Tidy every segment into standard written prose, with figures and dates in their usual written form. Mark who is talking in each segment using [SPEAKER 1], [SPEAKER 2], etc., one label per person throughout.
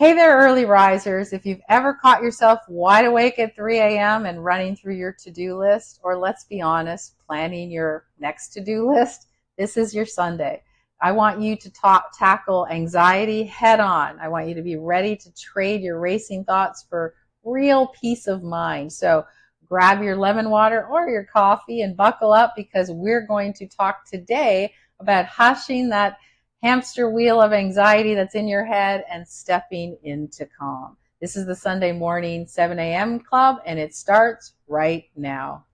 [SPEAKER 1] Hey there, early risers. If you've ever caught yourself wide awake at 3 a.m. and running through your to-do list, or let's be honest, planning your next to-do list, this is your Sunday. I want you to tackle anxiety head on. I want you to be ready to trade your racing thoughts for real peace of mind. So grab your lemon water or your coffee and buckle up because we're going to talk today about hushing that hamster wheel of anxiety that's in your head and stepping into calm. This is the Sunday morning 7 a.m. club, and it starts right now.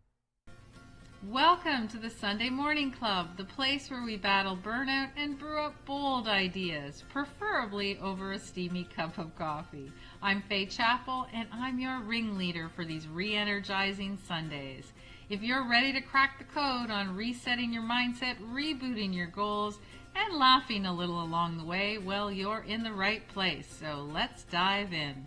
[SPEAKER 2] Welcome to the Sunday Morning Club, the place where we battle burnout and brew up bold ideas, preferably over a steamy cup of coffee. I'm Fay Chapple, and I'm your ringleader for these re-energizing Sundays. If you're ready to crack the code on resetting your mindset, rebooting your goals, and laughing a little along the way, well, you're in the right place. So let's dive in.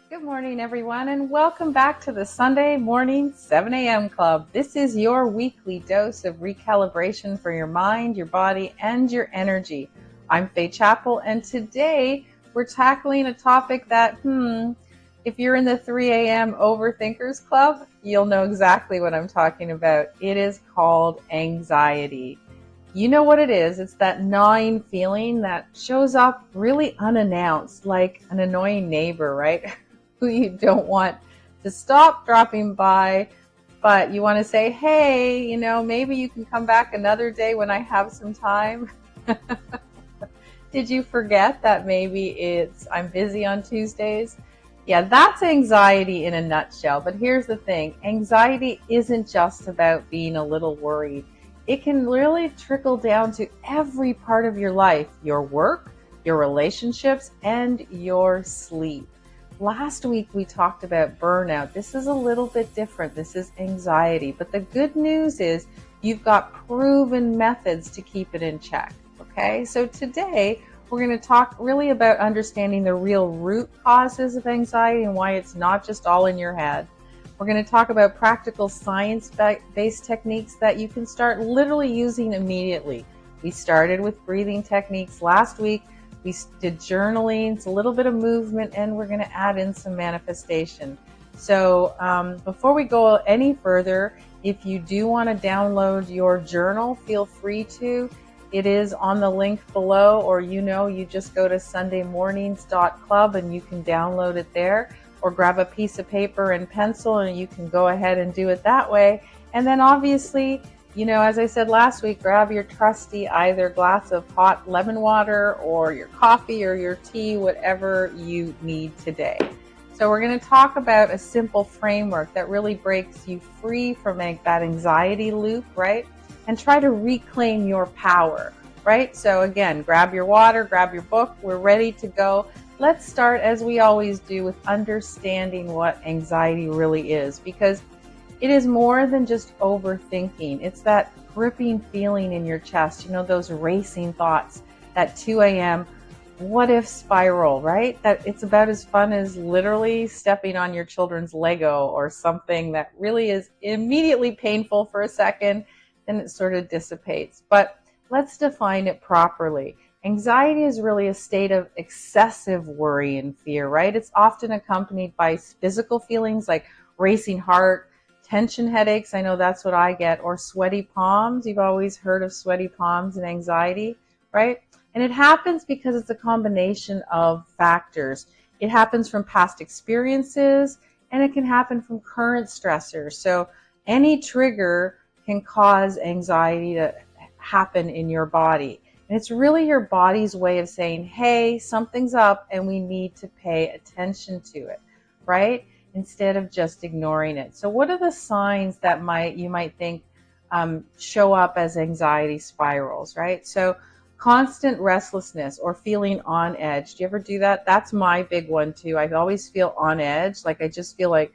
[SPEAKER 1] Good morning, everyone, and welcome back to the Sunday morning 7 a.m. club. This is your weekly dose of recalibration for your mind, your body, and your energy. I'm Fay Chapple, and today we're tackling a topic that, if you're in the 3 a.m. Overthinkers Club, you'll know exactly what I'm talking about. It is called anxiety. You know what it is. It's that gnawing feeling that shows up really unannounced, like an annoying neighbor, right? Who you don't want to stop dropping by, but you want to say, hey, maybe you can come back another day when I have some time. Did you forget that maybe I'm busy on Tuesdays? Yeah, that's anxiety in a nutshell. But here's the thing. Anxiety isn't just about being a little worried. It can really trickle down to every part of your life, your work, your relationships, and your sleep. Last week we talked about burnout. This is a little bit different. This is anxiety. But the good news is you've got proven methods to keep it in check. Okay, so today we're going to talk really about understanding the real root causes of anxiety and why it's not just all in your head. We're going to talk about practical science-based techniques that you can start literally using immediately. We started with breathing techniques last week. We did journaling, it's a little bit of movement, and we're going to add in some manifestation. So before we go any further, if you do want to download your journal, feel free to. It is on the link below, or you just go to sundaymornings.club and you can download it there. Or grab a piece of paper and pencil and you can go ahead and do it that way. And then obviously, as I said last week, grab your trusty either glass of hot lemon water or your coffee or your tea, whatever you need today. So we're going to talk about a simple framework that really breaks you free from that anxiety loop, right? And try to reclaim your power, right? So again, grab your water, grab your book. We're ready to go. Let's start, as we always do, with understanding what anxiety really is, because it is more than just overthinking. It's that gripping feeling in your chest, those racing thoughts, that 2 a.m. what if spiral, right? That it's about as fun as literally stepping on your children's Lego or something that really is immediately painful for a second, then it sort of dissipates. But let's define it properly. Anxiety is really a state of excessive worry and fear, right? It's often accompanied by physical feelings like racing heart, tension headaches, I know that's what I get, or sweaty palms. You've always heard of sweaty palms and anxiety, right? And it happens because it's a combination of factors. It happens from past experiences, and it can happen from current stressors. So any trigger can cause anxiety to happen in your body. And it's really your body's way of saying, hey, something's up and we need to pay attention to it, right? Instead of just ignoring it. So what are the signs that you might think show up as anxiety spirals, right? So constant restlessness or feeling on edge. Do you ever do that? That's my big one too. I always feel on edge. Like I just feel like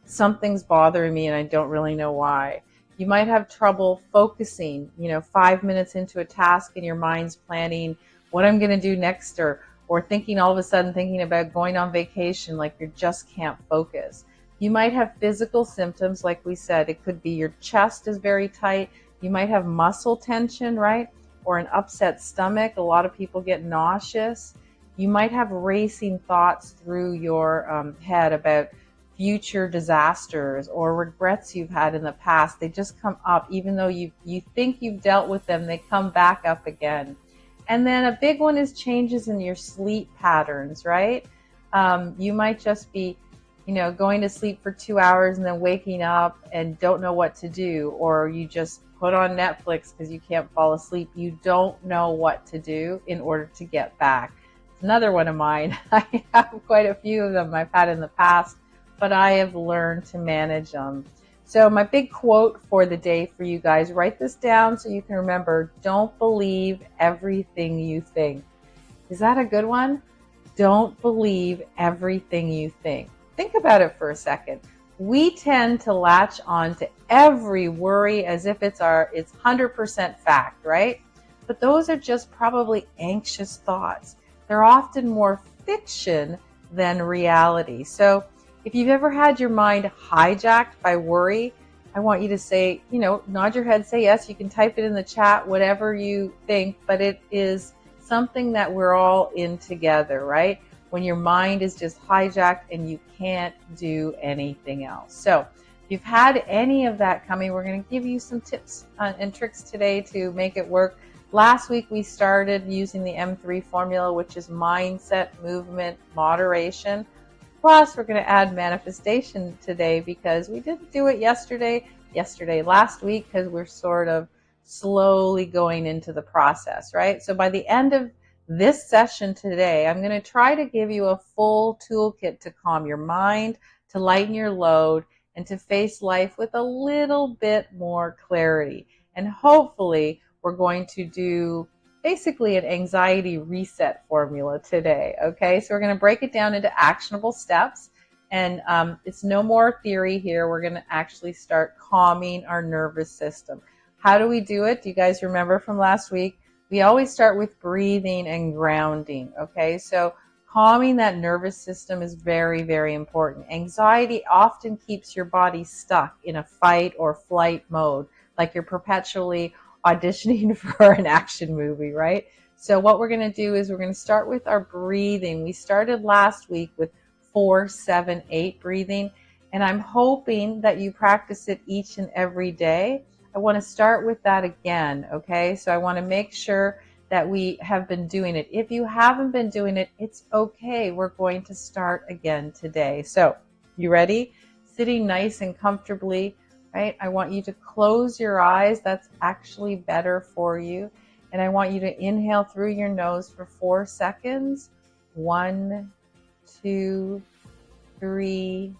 [SPEAKER 1] something's bothering me and I don't really know why. You might have trouble focusing, 5 minutes into a task and your mind's planning what I'm going to do next, or thinking all of a sudden thinking about going on vacation, like you just can't focus. You might have physical symptoms, like we said. It could be your chest is very tight. You might have muscle tension, right? Or an upset stomach. A lot of people get nauseous. You might have racing thoughts through your head about future disasters or regrets you've had in the past. They just come up. Even though you think you've dealt with them, they come back up again. And then a big one is changes in your sleep patterns, right? You might just be, going to sleep for 2 hours and then waking up and don't know what to do, or you just put on Netflix because you can't fall asleep. You don't know what to do in order to get back. It's another one of mine. I have quite a few of them I've had in the past, but I have learned to manage them. So my big quote for the day for you guys, write this down so you can remember: don't believe everything you think. Is that a good one? Don't believe everything you think. Think about it for a second. We tend to latch on to every worry as if it's 100% fact, right? But those are just probably anxious thoughts. They're often more fiction than reality. So if you've ever had your mind hijacked by worry, I want you to say, nod your head, say yes. You can type it in the chat, whatever you think, but it is something that we're all in together, right? When your mind is just hijacked and you can't do anything else. So if you've had any of that coming, we're going to give you some tips and tricks today to make it work. Last week we started using the M3 formula, which is mindset, movement, moderation. Plus we're going to add manifestation today because we didn't do it last week, because we're sort of slowly going into the process, right? So by the end of this session today, I'm going to try to give you a full toolkit to calm your mind, to lighten your load, and to face life with a little bit more clarity. And hopefully we're going to do basically an anxiety reset formula today, okay? So we're going to break it down into actionable steps. And it's no more theory here. We're going to actually start calming our nervous system. How do we do it? Do you guys remember from last week? We always start with breathing and grounding, okay? So calming that nervous system is very, very important. Anxiety often keeps your body stuck in a fight or flight mode, like you're perpetually auditioning for an action movie, right? So what we're going to do is we're going to start with our breathing. We started last week with 4-7-8 breathing, and I'm hoping that you practice it each and every day. I want to start with that again, okay? So I want to make sure that we have been doing it. If you haven't been doing it, it's okay. We're going to start again today. So you ready? Sitting nice and comfortably, right? I want you to close your eyes. That's actually better for you. And I want you to inhale through your nose for 4 seconds. 1, 2, 3,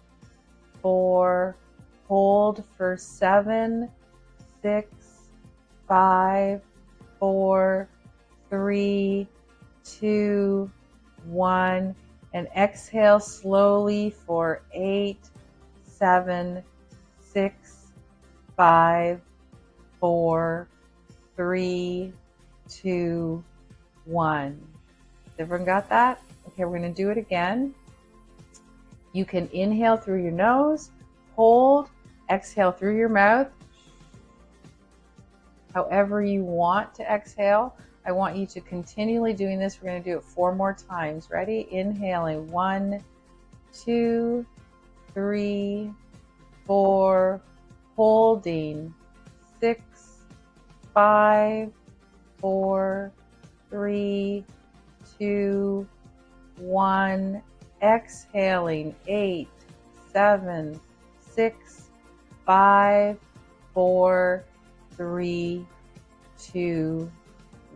[SPEAKER 1] 4. Hold for 7, 6, 5, 4, 3, 2, 1. And exhale slowly for 8, 7, 6, 5, 4, 3, 2, 1. Everyone got that? Okay, we're going to do it again. You can inhale through your nose, hold, exhale through your mouth. However you want to exhale. I want you to continually doing this. We're going to do it 4 more times. Ready? Inhaling. 1, 2, 3, 4. Holding. 6, 5, 4, 3, 2, 1. Exhaling. 8, 7, 6, 5, 4, 3, 2,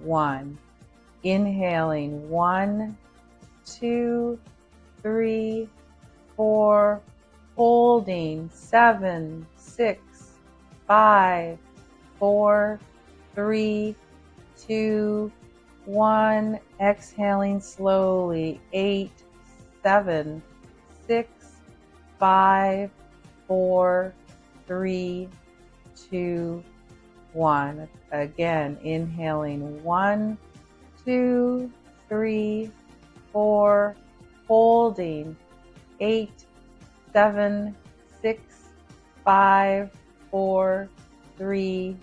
[SPEAKER 1] 1. Inhaling. 1, 2, 3, 4. Holding. 7, 6, 5, 4, 3, 2, 1. Exhaling slowly. 8, 7, 6, 5, 4, 3, 2, 1. Again, inhaling. 1, 2, 3, 4. Holding. 8, 7, 6, 5, 4, 3,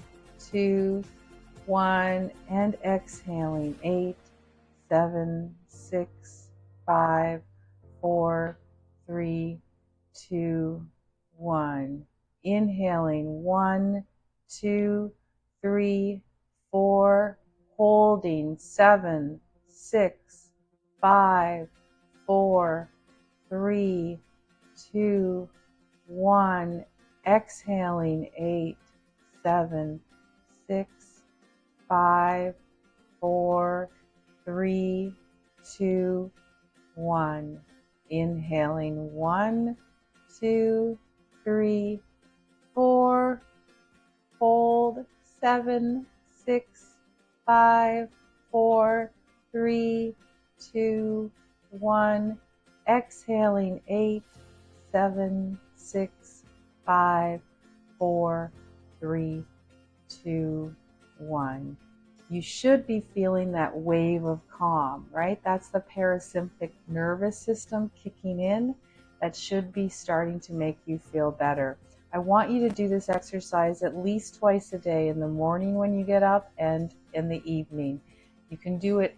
[SPEAKER 1] 2, 1. And exhaling. 8, 7, 6, 5, 4, 3, 2, 1. Inhaling 1, 2, 3, 4. Holding 7, 6, 5, 4, 3, 2, 1. Exhaling 8, 7, 6, 5, 4, 3, 2, 1. Inhaling 1, 2, 3, 4. Hold 7, 6, 5, 4, 3, 2, 1. Exhaling 8, 7, 6, 5, 4, 3, 2, 1. You should be feeling that wave of calm, right? That's the parasympathetic nervous system kicking in. That should be starting to make you feel better. I want you to do this exercise at least twice a day, in the morning when you get up and in the evening. You can do it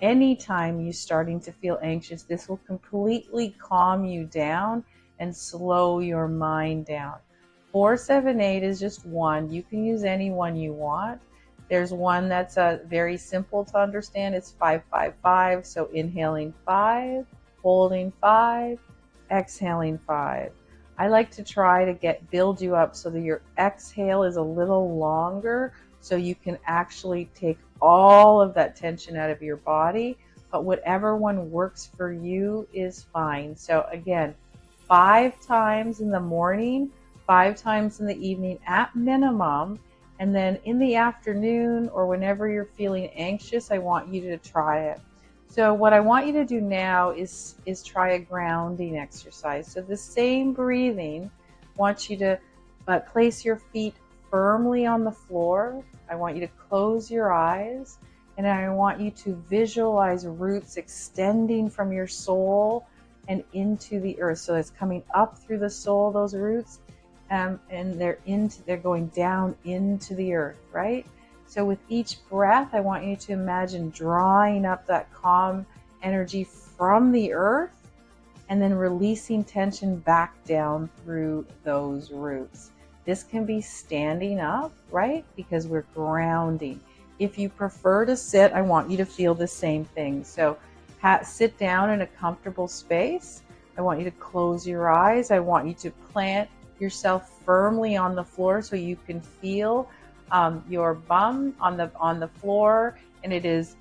[SPEAKER 1] anytime you're starting to feel anxious. This will completely calm you down and slow your mind down. 478 is just one. You can use any one you want. There's one that's very simple to understand. It's 5-5-5. So inhaling 5, holding 5, exhaling 5. I like to try to build you up so that your exhale is a little longer, so you can actually take all of that tension out of your body. But whatever one works for you is fine. So again, 5 times in the morning, 5 times in the evening at minimum. And then in the afternoon or whenever you're feeling anxious, I want you to try it. So what I want you to do now is try a grounding exercise. So the same breathing, I want you to place your feet firmly on the floor. I want you to close your eyes, and I want you to visualize roots extending from your soul and into the earth. So it's coming up through the soul, those roots, and they're going down into the earth, right? So with each breath, I want you to imagine drawing up that calm energy from the earth and then releasing tension back down through those roots. This can be standing up, right? Because we're grounding. If you prefer to sit, I want you to feel the same thing. So sit down in a comfortable space. I want you to close your eyes. I want you to plant yourself firmly on the floor so you can feel your bum on the floor, and it is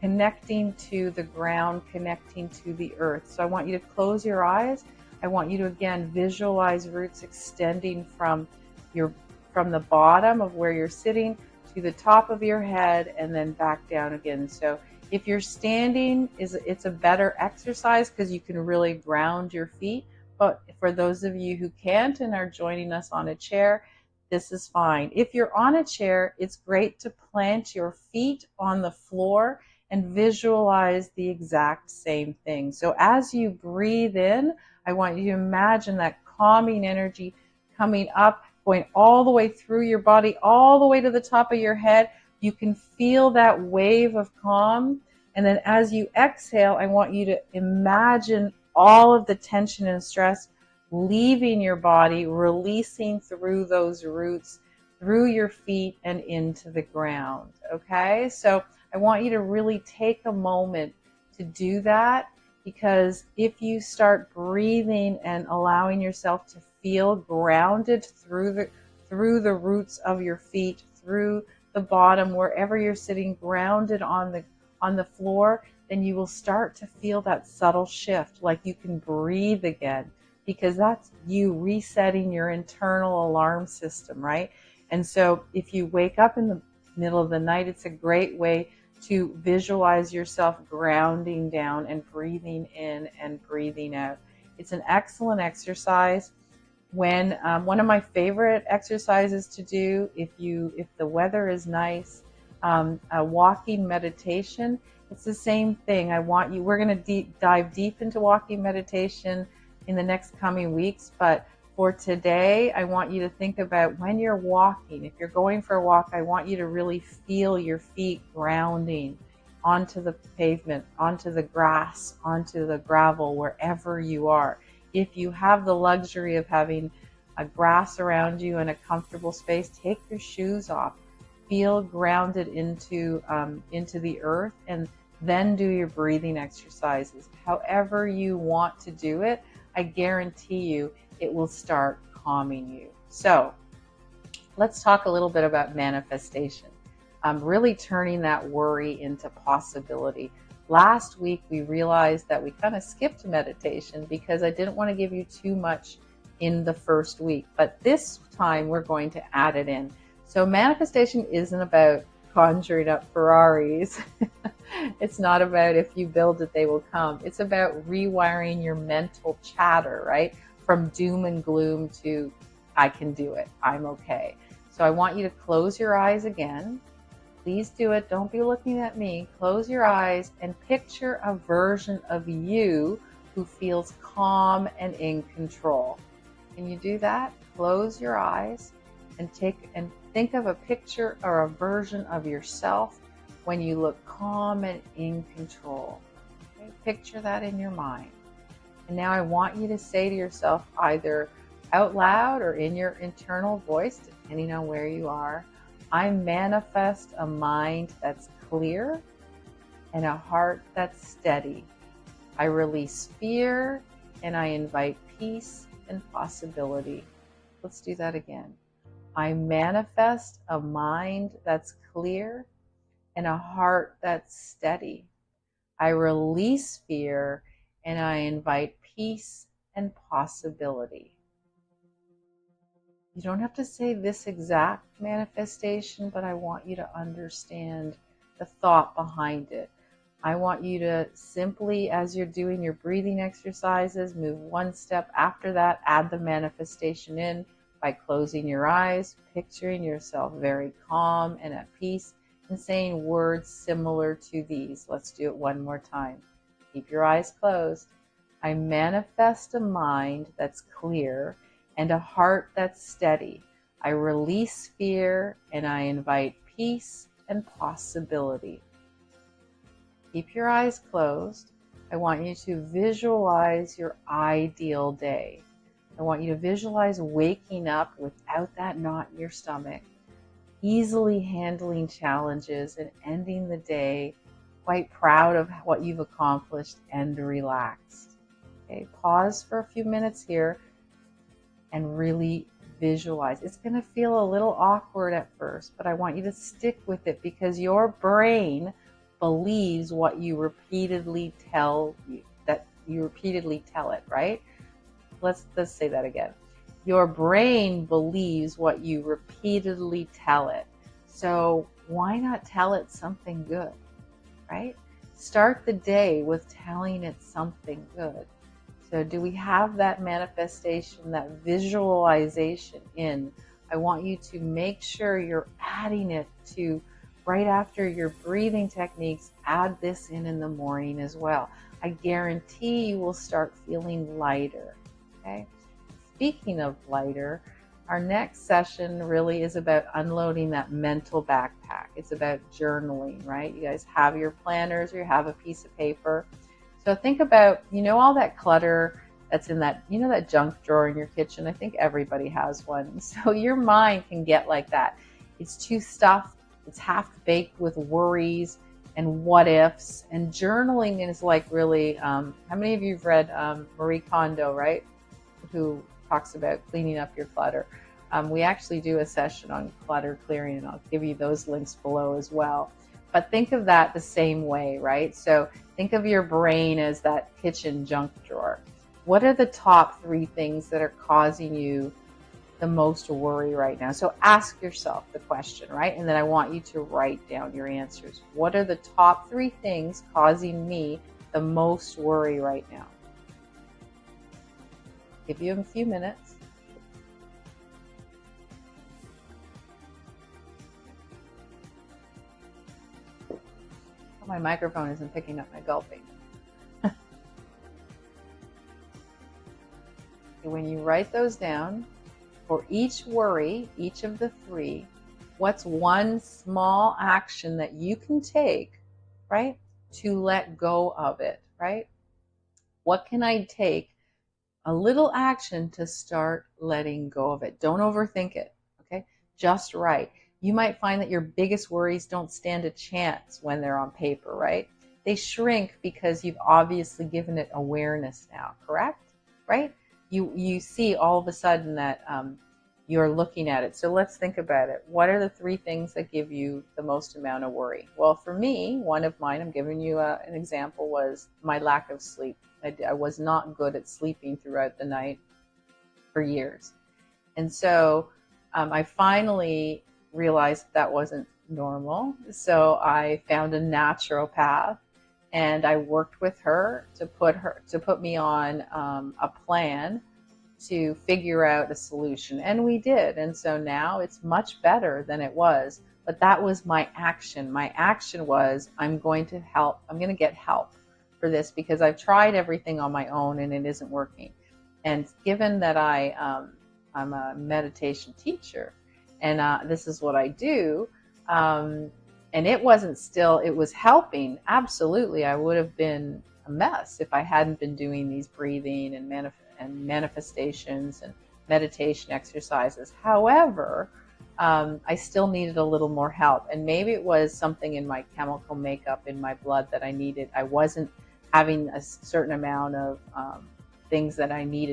[SPEAKER 1] connecting to the ground, connecting to the earth. So I want you to close your eyes. I want you to again visualize roots extending from the bottom of where you're sitting to the top of your head and then back down again. So if you're standing, it's a better exercise because you can really ground your feet. But for those of you who can't and are joining us on a chair, this is fine. If you're on a chair, it's great to plant your feet on the floor and visualize the exact same thing. So as you breathe in, I want you to imagine that calming energy coming up, going all the way through your body, all the way to the top of your head. You can feel that wave of calm. And then as you exhale, I want you to imagine all of the tension and stress leaving your body, releasing through those roots, through your feet and into the ground. Okay, so I want you to really take a moment to do that, because if you start breathing and allowing yourself to feel grounded through the roots of your feet, through the bottom, wherever you're sitting, grounded on the floor, then you will start to feel that subtle shift, like you can breathe again, because that's you resetting your internal alarm system, right? And so if you wake up in the middle of the night, it's a great way to visualize yourself grounding down and breathing in and breathing out. It's an excellent exercise. When one of my favorite exercises to do, if the weather is nice, a walking meditation. It's the same thing. We're going to dive deep into walking meditation in the next coming weeks, but for today, I want you to think about when you're walking. If you're going for a walk, I want you to really feel your feet grounding onto the pavement, onto the grass, onto the gravel, wherever you are. If you have the luxury of having a grass around you and a comfortable space, take your shoes off. Feel grounded into the earth, and then do your breathing exercises. However you want to do it, I guarantee you it will start calming you. So let's talk a little bit about manifestation. Really turning that worry into possibility. Last week we realized that we kind of skipped meditation because I didn't want to give you too much in the first week, but this time we're going to add it in. So manifestation isn't about conjuring up Ferraris. It's not about if you build it, they will come. It's about rewiring your mental chatter, right? From doom and gloom to I can do it, I'm okay. So I want you to close your eyes again. Please do it. Don't be looking at me. Close your eyes and picture a version of you who feels calm and in control. Can you do that? Close your eyes and think of a picture or a version of yourself when you look calm and in control. Okay? Picture that in your mind. And now I want you to say to yourself, either out loud or in your internal voice, depending on where you are, I manifest a mind that's clear and a heart that's steady. I release fear and I invite peace and possibility. Let's do that again. I manifest a mind that's clear and a heart that's steady. I release fear and I invite peace and possibility. You don't have to say this exact manifestation, but I want you to understand the thought behind it. I want you to simply, as you're doing your breathing exercises, move one step after that, add the manifestation in by closing your eyes, picturing yourself very calm and at peace, and saying words similar to these. Let's do it one more time. Keep your eyes closed. I manifest a mind that's clear and a heart that's steady. I release fear and I invite peace and possibility. Keep your eyes closed. I want you to visualize your ideal day. I want you to visualize waking up without that knot in your stomach, easily handling challenges and ending the day quite proud of what you've accomplished and relaxed. Okay, pause for a few minutes here and really visualize. It's going to feel a little awkward at first, but I want you to stick with it because your brain believes what you repeatedly tell it, right? Let's say that again. Your brain believes what you repeatedly tell it. So why not tell it something good, right? Start the day with telling it something good. So do we have that manifestation, that visualization in? I want you to make sure you're adding it to right after your breathing techniques. Add this in the morning as well. I guarantee you will start feeling lighter. Okay. Speaking of lighter, our next session really is about unloading that mental backpack. It's about journaling, right? You guys have your planners or you have a piece of paper. So think about, all that clutter that's in that, that junk drawer in your kitchen. I think everybody has one. So your mind can get like that. It's too stuffed. It's half baked with worries and what ifs. And journaling is like really, how many of you have read Marie Kondo, right? Who talks about cleaning up your clutter. We actually do a session on clutter clearing, and I'll give you those links below as well. But think of that the same way, right? So think of your brain as that kitchen junk drawer. What are the top 3 things that are causing you the most worry right now? So ask yourself the question, right? And then I want you to write down your answers. What are the top 3 things causing me the most worry right now? Give you a few minutes. Oh, my microphone isn't picking up my gulping. When you write those down, for each worry, each of the 3, what's one small action that you can take right? To let go of it, right? What can I take a little action to start letting go of it? Don't overthink it, okay? Just right. You might find that your biggest worries don't stand a chance when they're on paper, right? They shrink because you've obviously given it awareness now, correct? Right? You see all of a sudden that you're looking at it. So let's think about it. What are the 3 things that give you the most amount of worry? Well, for me, one of mine, I'm giving you an example, was my lack of sleep. I was not good at sleeping throughout the night for years. And so I finally realized that wasn't normal. So I found a naturopath, and I worked with her to put me on a plan to figure out a solution. And we did. And so now it's much better than it was. But that was my action. My action was, I'm going to get help for this, because I've tried everything on my own and it isn't working. And given that I'm a meditation teacher, and this is what I do, and it was helping. Absolutely. I would have been a mess if I hadn't been doing these breathing and manifestations and meditation exercises. However, I still needed a little more help. And maybe it was something in my chemical makeup in my blood that I needed. I wasn't having a certain amount of things that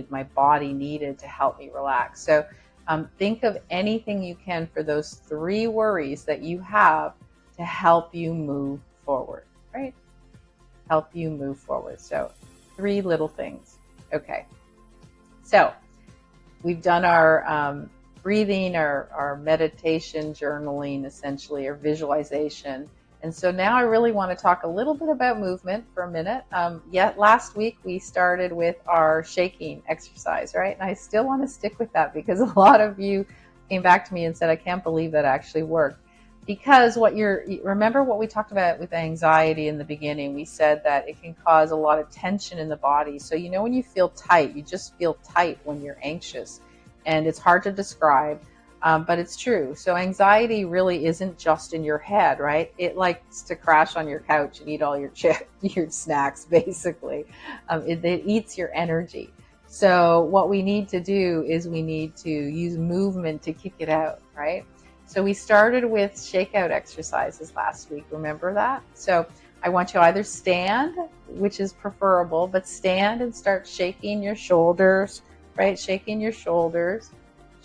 [SPEAKER 1] my body needed to help me relax. So think of anything you can for those 3 worries that you have to help you move forward, right? Help you move forward. So 3 little things. Okay. So we've done our breathing, our meditation, journaling, essentially, or visualization. And so now I really want to talk a little bit about movement for a minute. Last week we started with our shaking exercise, right? And I still want to stick with that, because a lot of you came back to me and said, I can't believe that actually worked. Because remember what we talked about with anxiety in the beginning? We said that it can cause a lot of tension in the body. So when you feel tight, you just feel tight when you're anxious. And it's hard to describe. But it's true. So anxiety really isn't just in your head, right? It likes to crash on your couch and eat all your your snacks, basically. It eats your energy. So what we need to do is we need to use movement to kick it out, right? So we started with shakeout exercises last week. Remember that? So I want you to either stand, which is preferable, but stand and start shaking your shoulders, right? Shaking your shoulders.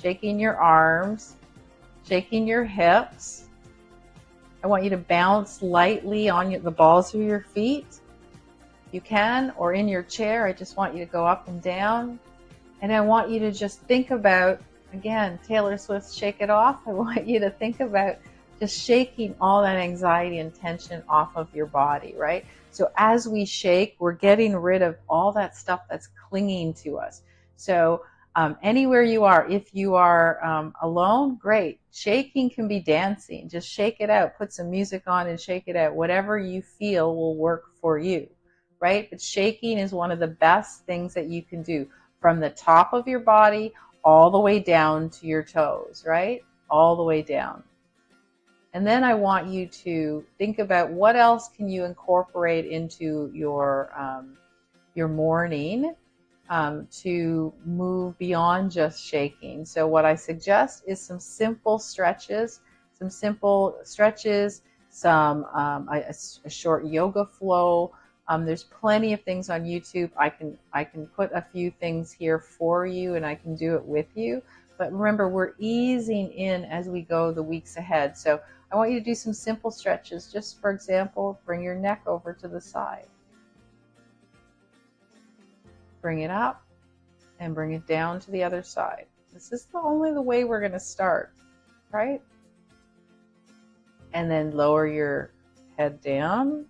[SPEAKER 1] Shaking your arms, shaking your hips. I want you to bounce lightly on the balls of your feet. You can, or in your chair. I just want you to go up and down. And I want you to just think about, again, Taylor Swift's Shake It Off. I want you to think about just shaking all that anxiety and tension off of your body, right? So as we shake, we're getting rid of all that stuff that's clinging to us. So anywhere you are, if you are alone, great. Shaking can be dancing. Just shake it out. Put some music on and shake it out. Whatever you feel will work for you, right? But shaking is one of the best things that you can do, from the top of your body all the way down to your toes, right? All the way down. And then I want you to think about what else can you incorporate into your morning to move beyond just shaking. So what I suggest is some simple stretches, a short yoga flow. There's plenty of things on YouTube. I can put a few things here for you, and I can do it with you. But remember, we're easing in as we go the weeks ahead. So I want you to do some simple stretches. Just for example, bring your neck over to the side. Bring it up and bring it down to the other side. This is only the way we're going to start, right? And then lower your head down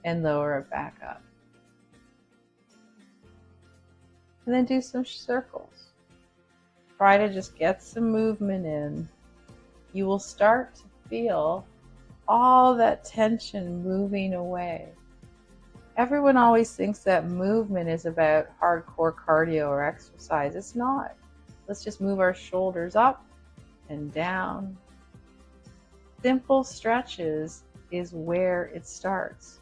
[SPEAKER 1] and lower it back up. And then do some circles. Try to just get some movement in. You will start to feel all that tension moving away. Everyone always thinks that movement is about hardcore cardio or exercise. It's not. Let's just move our shoulders up and down. Simple stretches is where it starts.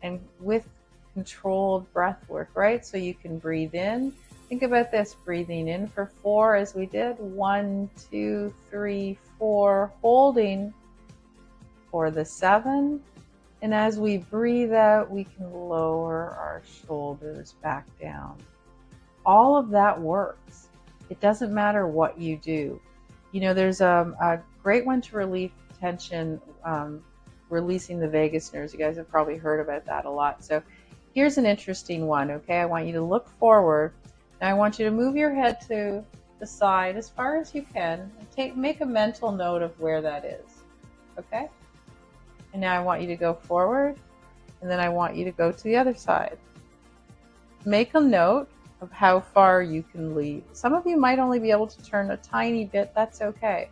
[SPEAKER 1] And with controlled breath work, right? So you can breathe in. Think about this, breathing in for 4 as we did. 1, 2, 3, 4, holding for the 7. And as we breathe out, we can lower our shoulders back down. All of that works. It doesn't matter what you do. You know, there's a great one to relieve tension, releasing the vagus nerves. You guys have probably heard about that a lot. So here's an interesting one, okay? I want you to look forward. Now I want you to move your head to the side as far as you can. And make a mental note of where that is, okay? And now I want you to go forward, and then I want you to go to the other side. Make a note of how far you can leave. Some of you might only be able to turn a tiny bit. That's okay.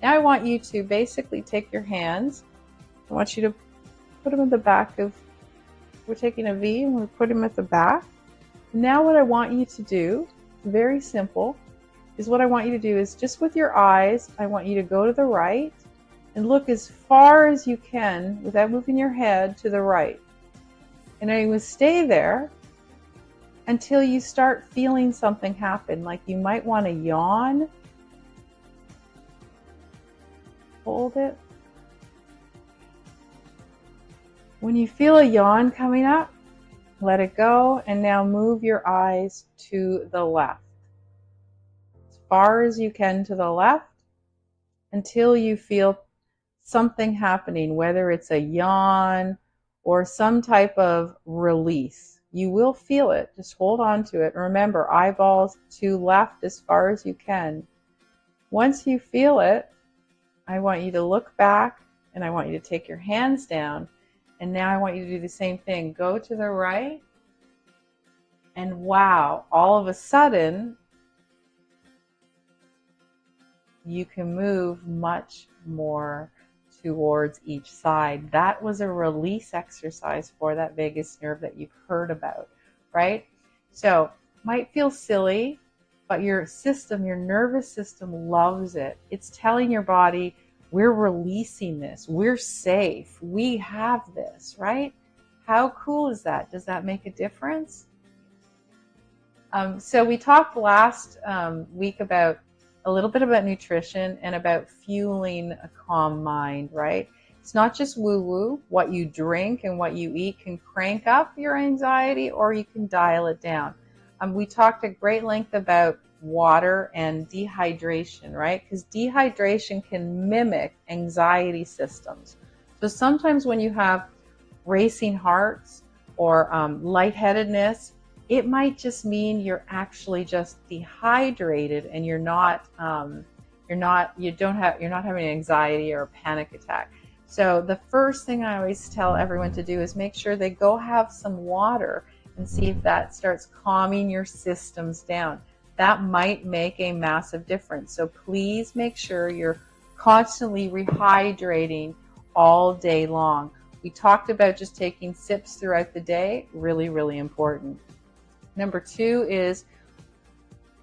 [SPEAKER 1] Now I want you to basically take your hands. I want you to put them at the back of, we're taking a V and we put them at the back. Now what I want you to do, very simple, is what I want you to do is just with your eyes, I want you to go to the right and look as far as you can without moving your head to the right. And I will stay there until you start feeling something happen, like you might want to yawn. Hold it. When you feel a yawn coming up, let it go, and now move your eyes to the left. As far as you can to the left until you feel something happening, whether it's a yawn or some type of release. You will feel it. Just hold on to it. Remember, eyeballs to left as far as you can. Once you feel it, I want you to look back and I want you to take your hands down. And now I want you to do the same thing. Go to the right. And wow, all of a sudden, you can move much more towards each side. That was a release exercise for that vagus nerve that you've heard about, right? So might feel silly, but your system, your nervous system loves it. It's telling your body, we're releasing this. We're safe. We have this, right? How cool is that? Does that make a difference? So we talked last week about a little bit about nutrition and about fueling a calm mind, right? It's not just woo-woo. What you drink and what you eat can crank up your anxiety or you can dial it down. We talked at great length about water and dehydration, right? Because dehydration can mimic anxiety systems. So sometimes when you have racing hearts or lightheadedness, it might just mean you're actually just dehydrated and you're not having anxiety or a panic attack. So the first thing I always tell everyone to do is make sure they go have some water and see if that starts calming your systems down. That might make a massive difference. So please make sure you're constantly rehydrating all day long. We talked about just taking sips throughout the day, really, really important. Number 2 is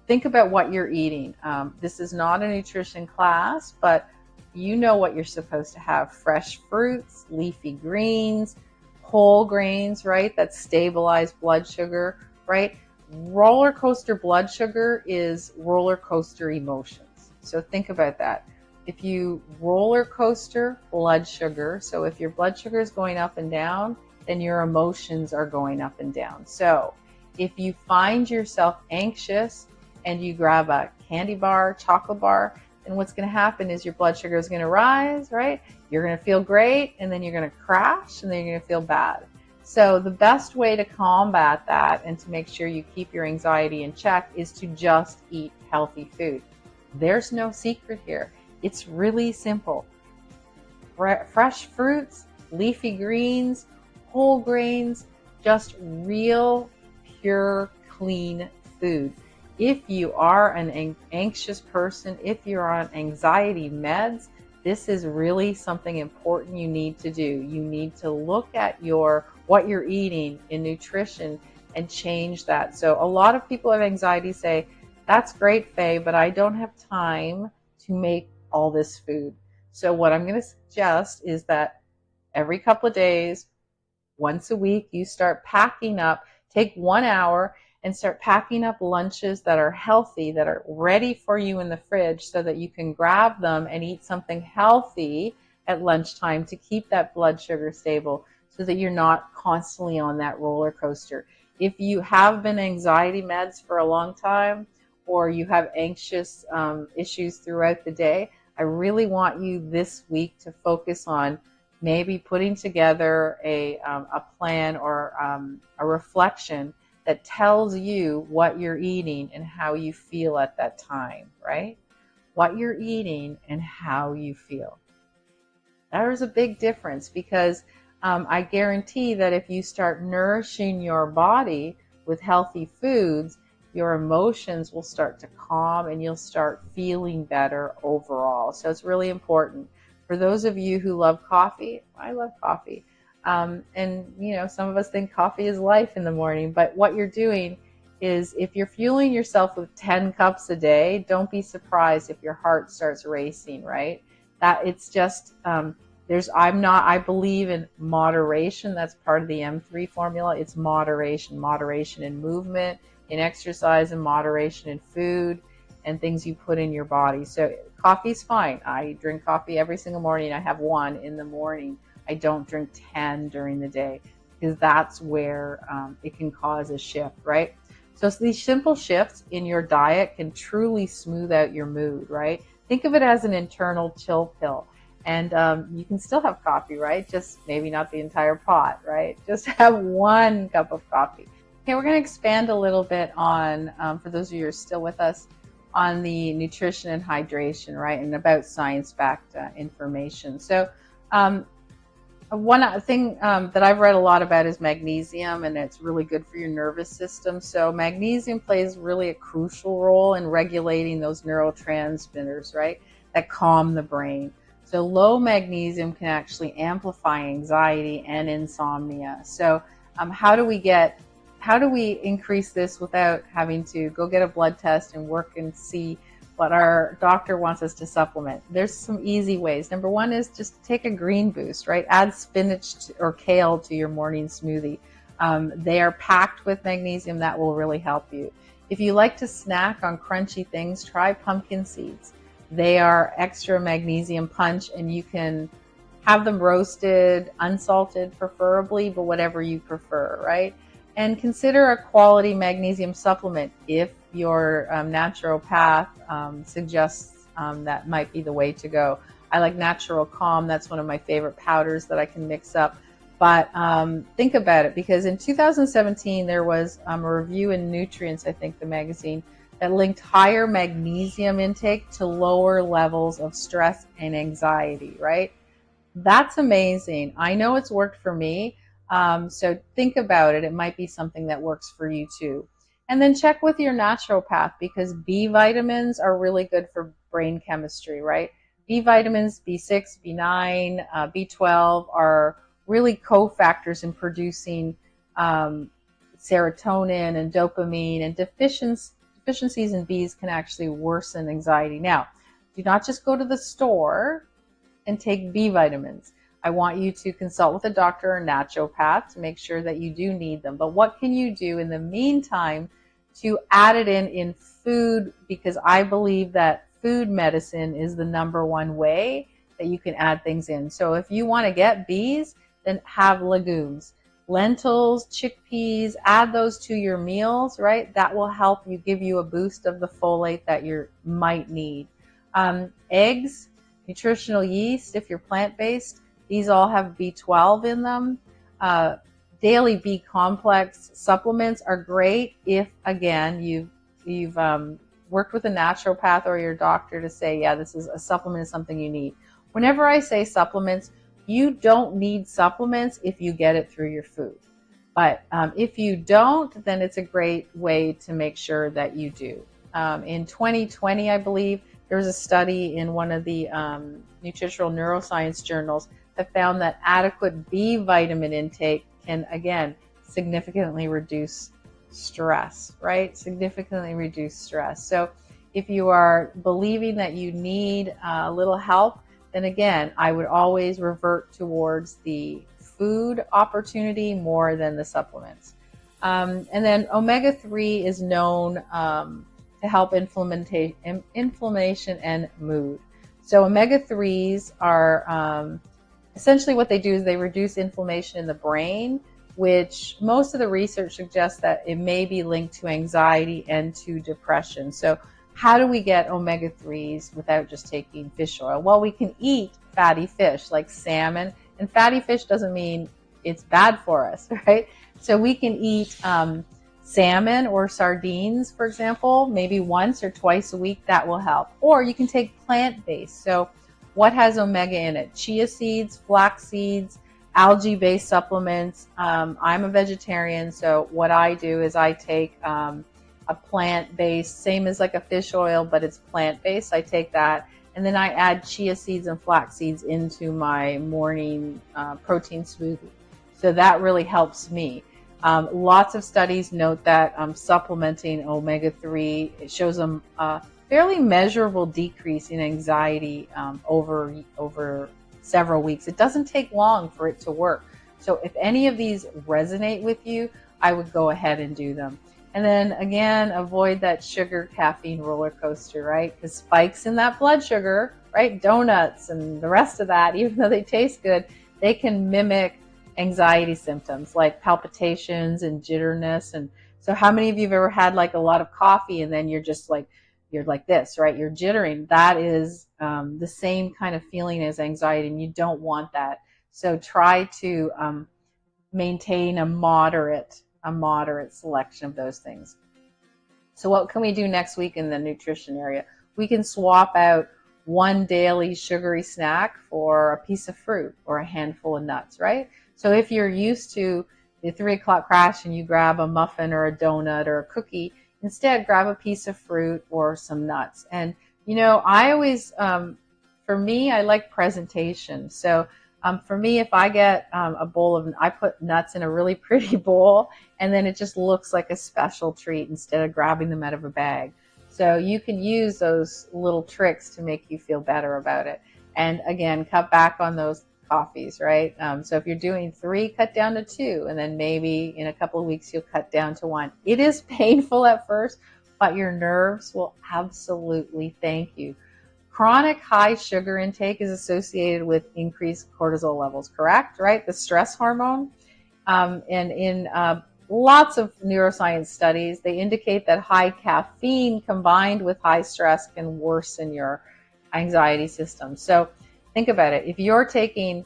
[SPEAKER 1] think about what you're eating. This is not a nutrition class, but you know what you're supposed to have. Fresh fruits, leafy greens, whole grains, right? That stabilize blood sugar, right? Roller coaster blood sugar is roller coaster emotions. So think about that. If you roller coaster blood sugar, so if your blood sugar is going up and down, then your emotions are going up and down. So if you find yourself anxious and you grab a candy bar, chocolate bar, then what's going to happen is your blood sugar is going to rise, right? You're going to feel great, and then you're going to crash, and then you're going to feel bad. So the best way to combat that and to make sure you keep your anxiety in check is to just eat healthy food. There's no secret here. It's really simple. Fresh fruits, leafy greens, whole grains, just real, pure, clean food. If you are an anxious person, if you're on anxiety meds, this is really something important you need to do. You need to look at what you're eating in nutrition and change that. So a lot of people have anxiety say, that's great, Faye, but I don't have time to make all this food. So what I'm going to suggest is that every couple of days, once a week, you start packing up, take 1 hour and start packing up lunches that are healthy, that are ready for you in the fridge so that you can grab them and eat something healthy at lunchtime to keep that blood sugar stable so that you're not constantly on that roller coaster. If you have been anxiety meds for a long time or you have anxious issues throughout the day, I really want you this week to focus on maybe putting together a plan or a reflection that tells you what you're eating and how you feel at that time, right? What you're eating and how you feel. There's a big difference because I guarantee that if you start nourishing your body with healthy foods, your emotions will start to calm and you'll start feeling better overall. So it's really important. For those of you who love coffee, I love coffee. And, some of us think coffee is life in the morning, but what you're doing is if you're fueling yourself with 10 cups a day, don't be surprised if your heart starts racing, right? That it's just, I believe in moderation. That's part of the M3 formula. It's moderation in movement, in exercise, and moderation in food and things you put in your body. So coffee's fine. I drink coffee every single morning. I have one in the morning. I don't drink 10 during the day because that's where it can cause a shift, right? So these simple shifts in your diet can truly smooth out your mood, right? Think of it as an internal chill pill. And you can still have coffee, right? Just maybe not the entire pot, right? Just have 1 cup of coffee. Okay, we're going to expand a little bit on, for those of you who are still with us, on the nutrition and hydration, right? And about science-backed information. So one thing that I've read a lot about is magnesium, and it's really good for your nervous system. So magnesium plays really a crucial role in regulating those neurotransmitters, right? That calm the brain. So low magnesium can actually amplify anxiety and insomnia. So how do we increase this without having to go get a blood test and work and see what our doctor wants us to supplement? There's some easy ways. Number one is just take a green boost, right? Add spinach or kale to your morning smoothie. They are packed with magnesium. That will really help you. If you like to snack on crunchy things, try pumpkin seeds. They are extra magnesium punch, and you can have them roasted, unsalted preferably, but whatever you prefer, right? And consider a quality magnesium supplement if your naturopath suggests that might be the way to go. I like Natural Calm. That's one of my favorite powders that I can mix up. But think about it, because in 2017, there was a review in Nutrients, I think the magazine, that linked higher magnesium intake to lower levels of stress and anxiety, right? That's amazing. I know it's worked for me. So think about it. It might be something that works for you too. And then check with your naturopath, because B vitamins are really good for brain chemistry, right? B vitamins, B6, B9, B12 are really cofactors in producing serotonin and dopamine, and deficiencies in Bs can actually worsen anxiety. Now, do not just go to the store and take B vitamins. I want you to consult with a doctor or naturopath to make sure that you do need them. But what can you do in the meantime to add it in food? Because I believe that food medicine is the #1 way that you can add things in. So if you want to get Bs, then have legumes. Lentils, chickpeas, add those to your meals, right? That will help you, give you a boost of the folate that you might need. Eggs, nutritional yeast, if you're plant-based, these all have B12 in them. Daily B complex supplements are great if, again, you've worked with a naturopath or your doctor to say, yeah, this is a supplement, is something you need. Whenever I say supplements, you don't need supplements if you get it through your food. But if you don't, then it's a great way to make sure that you do. In 2020, I believe, there was a study in one of the nutritional neuroscience journals that found that adequate B vitamin intake can, again, significantly reduce stress, right? Significantly reduce stress. So if you are believing that you need a little help, then again, I would always revert towards the food opportunity more than the supplements. And then omega-3 is known to help inflammation and mood. So omega-3s are essentially what they do is they reduce inflammation in the brain, which most of the research suggests that it may be linked to anxiety and to depression. So how do we get omega-3s without just taking fish oil? Well, we can eat fatty fish like salmon, and fatty fish doesn't mean it's bad for us, right? So we can eat salmon or sardines, for example, maybe once or twice a week. That will help. Or you can take plant-based. So what has omega in it? Chia seeds, flax seeds, algae-based supplements. I'm a vegetarian, so what I do is I take a plant-based, same as like a fish oil, but it's plant-based. I take that, and then I add chia seeds and flax seeds into my morning protein smoothie. So that really helps me. Lots of studies note that supplementing omega-3, it shows a fairly measurable decrease in anxiety over several weeks. It doesn't take long for it to work. So if any of these resonate with you, I would go ahead and do them. And then again, avoid that sugar caffeine roller coaster, right? Because spikes in that blood sugar, right? Donuts and the rest of that, even though they taste good, they can mimic anxiety symptoms like palpitations and jitterness. And so how many of you have ever had like a lot of coffee and then you're just like, you're like this, right? You're jittering. That is the same kind of feeling as anxiety, and you don't want that. So try to maintain a moderate selection of those things. So what can we do next week in the nutrition area? We can swap out one daily sugary snack for a piece of fruit or a handful of nuts, right? So if you're used to the 3 o'clock crash and you grab a muffin or a donut or a cookie, instead grab a piece of fruit or some nuts. And you know, I always, for me, I like presentation. So for me, if I get a bowl of, I put nuts in a really pretty bowl, and then it just looks like a special treat instead of grabbing them out of a bag. So you can use those little tricks to make you feel better about it. And again, cut back on those coffees, right? So if you're doing 3, cut down to 2, and then maybe in a couple of weeks you'll cut down to 1. It is painful at first, but your nerves will absolutely thank you. Chronic high sugar intake is associated with increased cortisol levels, correct? Right? The stress hormone. And in lots of neuroscience studies, they indicate that high caffeine combined with high stress can worsen your anxiety system. So think about it. If you're taking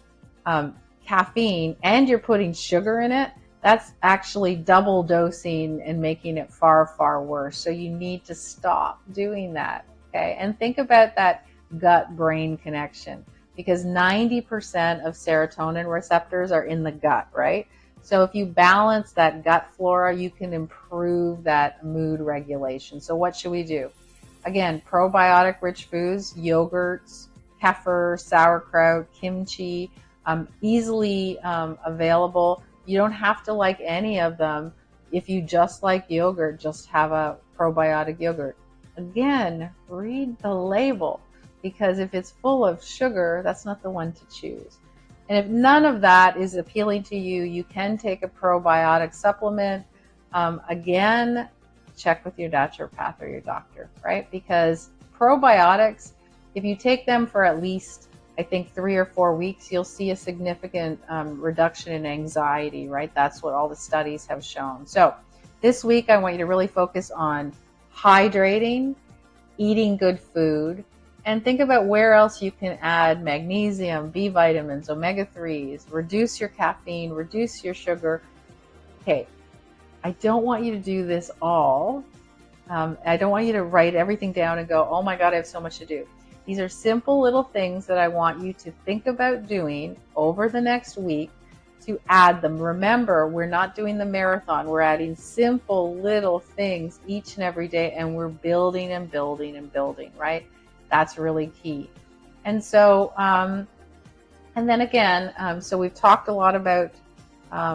[SPEAKER 1] caffeine and you're putting sugar in it, that's actually double dosing and making it far, far worse. So you need to stop doing that. Okay, and think about that gut-brain connection, because 90% of serotonin receptors are in the gut, right? So if you balance that gut flora, you can improve that mood regulation. So what should we do? Again, probiotic-rich foods, yogurts, kefir, sauerkraut, kimchi, easily available. You don't have to like any of them. If you just like yogurt, just have a probiotic yogurt. Again, read the label, because if it's full of sugar, that's not the one to choose. And if none of that is appealing to you, you can take a probiotic supplement. Again, check with your naturopath or your doctor, right? Because probiotics, if you take them for at least, I think, 3 or 4 weeks, you'll see a significant reduction in anxiety, right? That's what all the studies have shown. So this week, I want you to really focus on hydrating, eating good food, and think about where else you can add magnesium, B vitamins, omega-3s, reduce your caffeine, reduce your sugar. Okay, I don't want you to do this all. I don't want you to write everything down and go, oh my God, I have so much to do. These are simple little things that I want you to think about doing over the next week to add them. Remember, we're not doing the marathon. We're adding simple little things each and every day, and we're building and building and building, right? That's really key. And so, and then again, so we've talked a lot about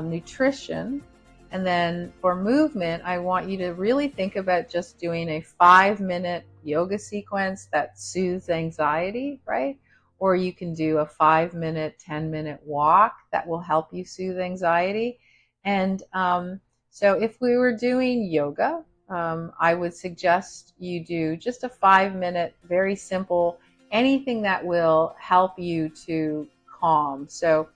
[SPEAKER 1] nutrition. And then for movement, I want you to really think about just doing a 5-minute yoga sequence that soothes anxiety, right? or you can do a 5-minute, 10-minute walk that will help you soothe anxiety. And so if we were doing yoga, I would suggest you do just a 5-minute, very simple, anything that will help you to calm. So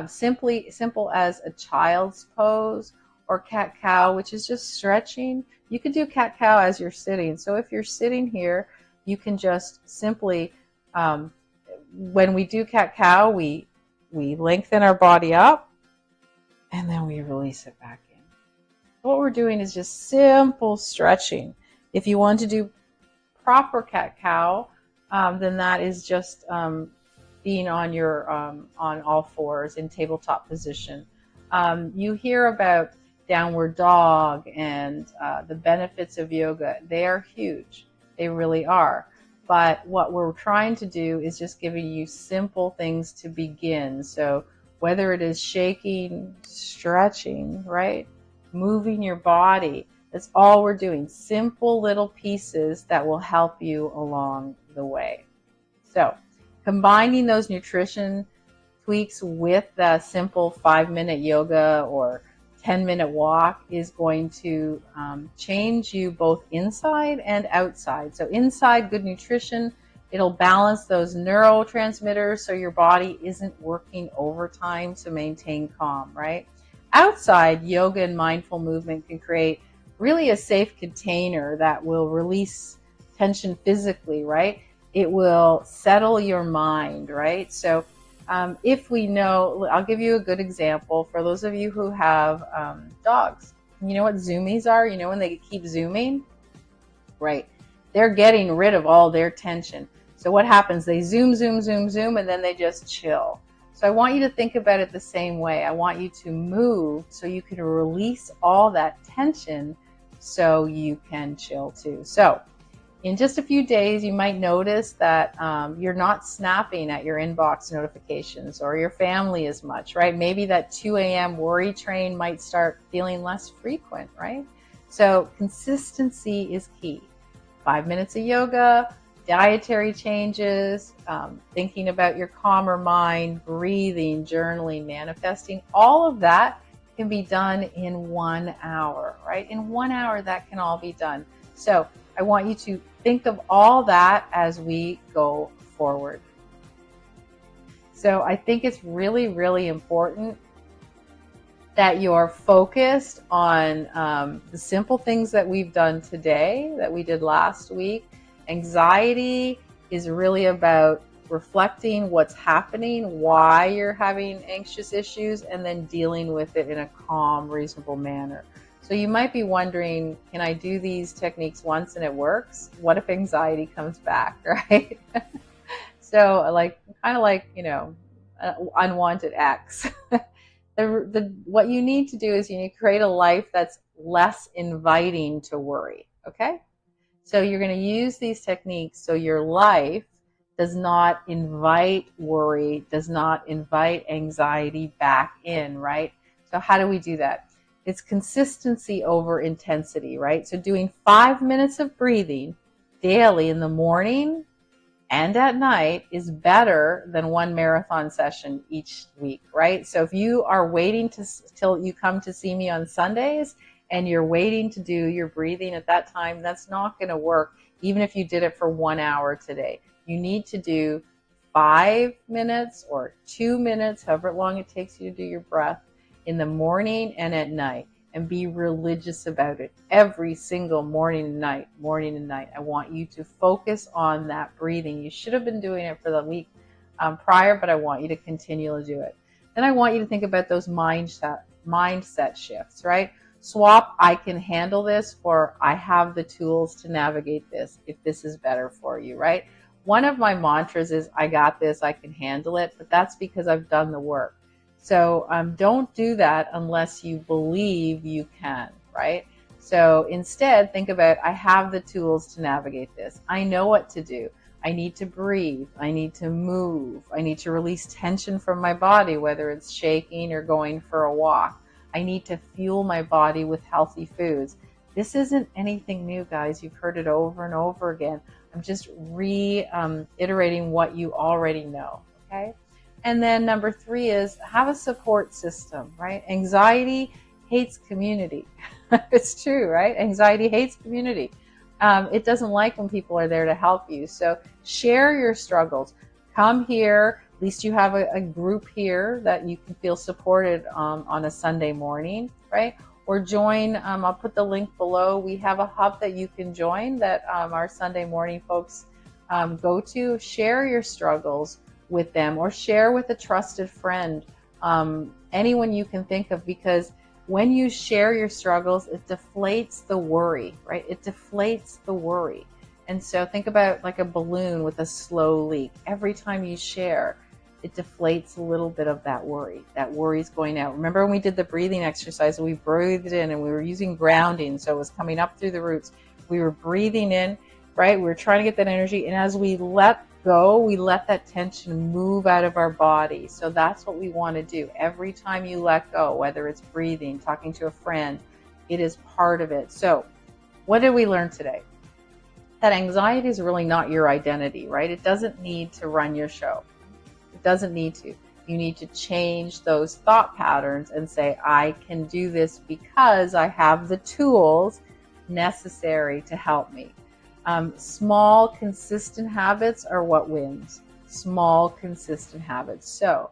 [SPEAKER 1] simple as a child's pose or cat cow, which is just stretching. You could do cat cow as you're sitting. So if you're sitting here, you can just simply, when we do cat cow, we lengthen our body up and then we release it back in. What we're doing is just simple stretching. If you want to do proper cat cow, then that is just being on your on all fours in tabletop position. You hear about downward dog and the benefits of yoga. They are huge. They really are. But what we're trying to do is just giving you simple things to begin. So whether it is shaking, stretching, right? Moving your body, that's all we're doing. Simple little pieces that will help you along the way. So combining those nutrition tweaks with the simple 5-minute yoga or 10-minute walk is going to change you both inside and outside. So inside, good nutrition, it'll balance those neurotransmitters so your body isn't working overtime to maintain calm, right? Outside, yoga and mindful movement can create really a safe container that will release tension physically, right? It will settle your mind, right? So if we know, I'll give you a good example for those of you who have dogs. You know what zoomies are? You know when they keep zooming? Right. They're getting rid of all their tension. So what happens? They zoom, zoom, zoom, zoom, and then they just chill. So I want you to think about it the same way. I want you to move so you can release all that tension so you can chill too. So in just a few days, you might notice that you're not snapping at your inbox notifications or your family as much, right? Maybe that 2 a.m. worry train might start feeling less frequent, right? So consistency is key. 5 minutes of yoga, dietary changes, thinking about your calmer mind, breathing, journaling, manifesting, all of that can be done in 1 hour, right? In 1 hour, that can all be done. So I want you to think of all that as we go forward. So I think it's really, really important that you're focused on the simple things that we've done today, that we did last week. Anxiety is really about reflecting what's happening, why you're having anxious issues, and then dealing with it in a calm, reasonable manner. So you might be wondering, can I do these techniques once and it works? What if anxiety comes back, right? So kind of like, unwanted X. What you need to do is you need to create a life that's less inviting to worry, okay? So you're going to use these techniques so your life does not invite worry, does not invite anxiety back in, right? So how do we do that? It's consistency over intensity, right? So doing 5 minutes of breathing daily in the morning and at night is better than one marathon session each week, right? So if you are waiting till you come to see me on Sundays and you're waiting to do your breathing at that time, that's not going to work, even if you did it for 1 hour today. You need to do 5 minutes or 2 minutes, however long it takes you to do your breath, in the morning and at night, and be religious about it every single morning and night. I want you to focus on that breathing. You should have been doing it for the week prior, but I want you to continue to do it. Then I want you to think about those mindset shifts, right? Swap, I can handle this, for I have the tools to navigate this if this is better for you, right? One of my mantras is, I got this, I can handle it, but that's because I've done the work. So don't do that unless you believe you can, right? So instead, think about, I have the tools to navigate this. I know what to do. I need to breathe. I need to move. I need to release tension from my body, whether it's shaking or going for a walk. I need to fuel my body with healthy foods. This isn't anything new, guys. You've heard it over and over again. I'm just reiterating what you already know, okay? And then number 3 is have a support system, right? Anxiety hates community. It's true, right? Anxiety hates community. It doesn't like when people are there to help you. So share your struggles. Come here. At least you have a group here that you can feel supported on a Sunday morning, right? Or join, I'll put the link below. We have a hub that you can join that our Sunday morning folks go to. Share your struggles with them, or share with a trusted friend, anyone you can think of, because when you share your struggles, it deflates the worry, right? It deflates the worry. And so think about like a balloon with a slow leak. Every time you share, it deflates a little bit of that worry. That worry's going out. Remember when we did the breathing exercise, we breathed in and we were using grounding, so it was coming up through the roots. We were breathing in, right? We were trying to get that energy, and as we let go, we let that tension move out of our body. So that's what we want to do. Every time you let go, whether it's breathing, talking to a friend, it is part of it. So what did we learn today? That anxiety is really not your identity, right? It doesn't need to run your show. It doesn't need to. You need to change those thought patterns and say, I can do this because I have the tools necessary to help me. Small, consistent habits are what wins. Small, consistent habits. So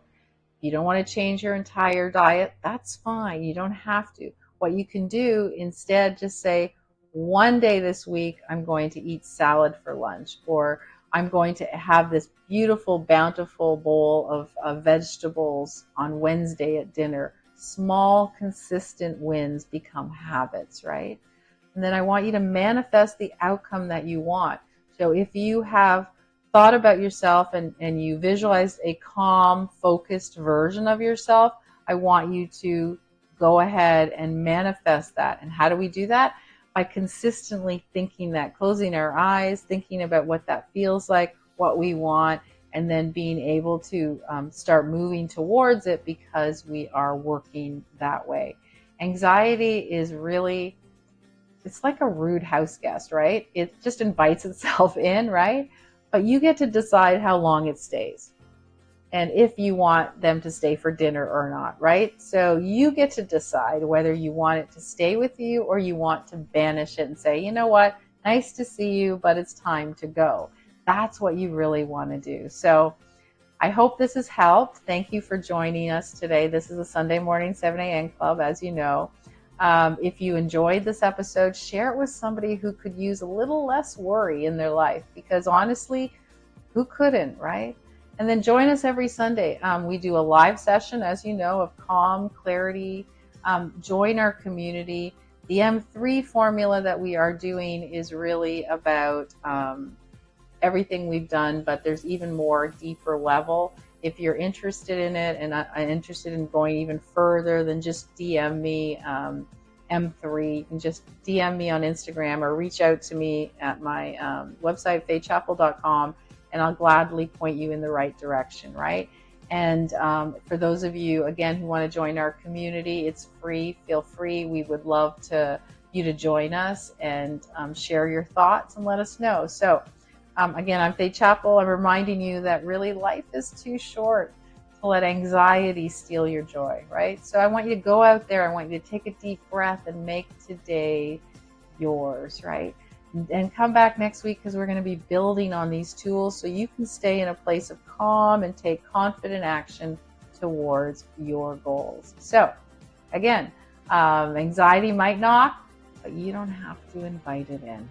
[SPEAKER 1] if you don't want to change your entire diet, that's fine. You don't have to. What you can do instead, just say, one day this week, I'm going to eat salad for lunch, or I'm going to have this beautiful, bountiful bowl of vegetables on Wednesday at dinner. Small, consistent wins become habits, right? And then I want you to manifest the outcome that you want. So if you have thought about yourself and you visualized a calm, focused version of yourself, I want you to go ahead and manifest that. And how do we do that? By consistently thinking that, closing our eyes, thinking about what that feels like, what we want, and then being able to start moving towards it because we are working that way. Anxiety is really, it's like a rude house guest, right? It just invites itself in, right? But you get to decide how long it stays and if you want them to stay for dinner or not, right? So you get to decide whether you want it to stay with you or you want to banish it and say, you know what, nice to see you, but it's time to go. That's what you really want to do. So I hope this has helped. Thank you for joining us today. This is a Sunday morning 7 a.m. club, as you know. If you enjoyed this episode, share it with somebody who could use a little less worry in their life, because honestly, who couldn't, right? And then join us every Sunday. We do a live session, as you know, of calm, clarity. Join our community. The M3 formula that we are doing is really about everything we've done, but there's even more deeper level. If you're interested in it and I'm interested in going even further than just DM me, M3, you can just DM me on Instagram or reach out to me at my website, faychapple.com, and I'll gladly point you in the right direction, right? And for those of you, again, who want to join our community, it's free. Feel free. We would love you to join us and share your thoughts and let us know. So again, I'm Fay Chapple. I'm reminding you that really life is too short to let anxiety steal your joy, right? So I want you to go out there. I want you to take a deep breath and make today yours, right? And come back next week, because we're going to be building on these tools so you can stay in a place of calm and take confident action towards your goals. So again, anxiety might knock, but you don't have to invite it in.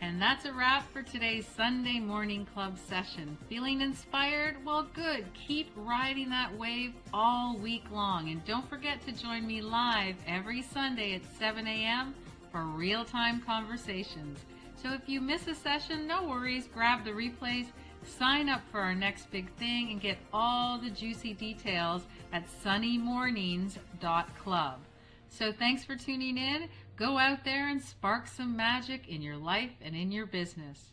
[SPEAKER 2] And that's a wrap for today's Sunday Morning Club session. Feeling inspired? Well, good. Keep riding that wave all week long. And don't forget to join me live every Sunday at 7 a.m. for real-time conversations. So if you miss a session, no worries. Grab the replays, sign up for our next big thing, and get all the juicy details at sunnymornings.club. So thanks for tuning in. Go out there and spark some magic in your life and in your business.